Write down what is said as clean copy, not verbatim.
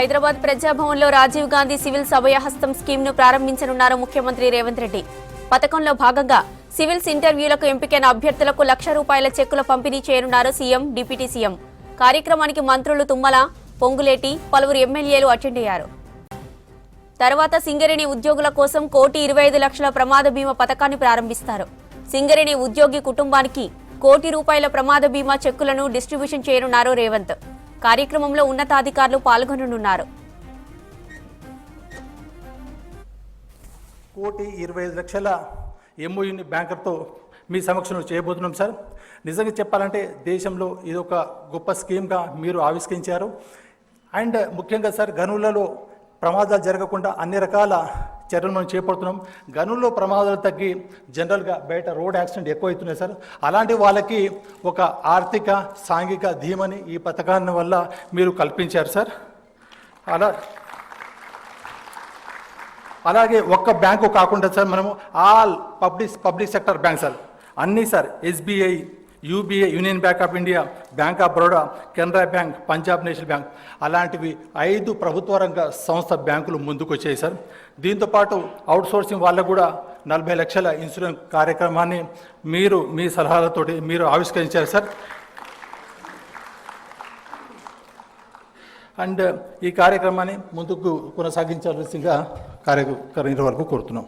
Hyderabad ప్రజాభవన్లో Rajiv Gandhi civil అభయహస్తం స్కీమ్ను ప్రారంభించనున్నారు ముఖ్యమంత్రి రేవంత్ రెడ్డి. పథకంలో భాగంగా సివిల్స్ ఇంటర్వ్యూలకు ఎంపికైన అభ్యర్థులకు ₹1,00,000 చెక్కుల పంపిణీ చేయనున్నారు సీఎం, డిప్యూటీ సీఎం. కార్యక్రమానికి మంత్రులు తుమ్మల, పొంగులేటి, పలువురు ఎమ్మెల్యేలు అటెండ్ అయ్యారు. తర్వాత సింగరేణి ఉద్యోగుల కోసం ₹1,25,00,000 ప్రమాద బీమా పథకాన్ని ప్రారంభిస్తారు. సింగరేణి ఉద్యోగి కుటుంబానికి ₹1,00,00,000 ప్రమాద బీమా చెక్కులను డిస్ట్రిబ్యూషన్ చేయనున్నారు రేవంత్. కార్యక్రమంలో ఉన్నతాధికారులు పాల్గొననున్నారు. ₹1,25,00,000 ఎంఓయూని బ్యాంకర్తో మీ సమక్షంలో చేయబోతున్నాం సార్. నిజంగా చెప్పాలంటే దేశంలో ఇది ఒక గొప్ప స్కీమ్గా మీరు ఆవిష్కరించారు. అండ్ ముఖ్యంగా సార్, గనులలో ప్రమాదాలు జరగకుండా అన్ని రకాల చర్యలు మనం చేపడుతున్నాం. గనుల్లో ప్రమాదాలు తగ్గి జనరల్గా బయట రోడ్ యాక్సిడెంట్ ఎక్కువ అవుతున్నాయి సార్. అలాంటి వాళ్ళకి ఒక ఆర్థిక, సాంఘిక ధీమని ఈ పథకాన్ని వల్ల మీరు కల్పించారు సార్. అలాగే ఒక్క బ్యాంకు కాకుండా సార్, మనము all public sector bank sir, అన్నీ sir, SBI, UBA, union bank of India, bank of Baroda, Canara bank, Punjab national bank, అలాంటివి 5 ప్రభుత్వ రంగ సంస్థ బ్యాంకులు ముందుకు వచ్చాయి సార్. దీంతోపాటు అవుట్సోర్సింగ్ వాళ్ళకు కూడా 40 లక్షల ఇన్సూరెన్స్ కార్యక్రమాన్ని మీరు మీ సలహాలతోటి మీరు ఆవిష్కరించారు సార్. అండ్ ఈ కార్యక్రమాన్ని ముందుకు కొనసాగించాల్సిందిగా కార్యకర్తల వరకు కోరుతున్నాం.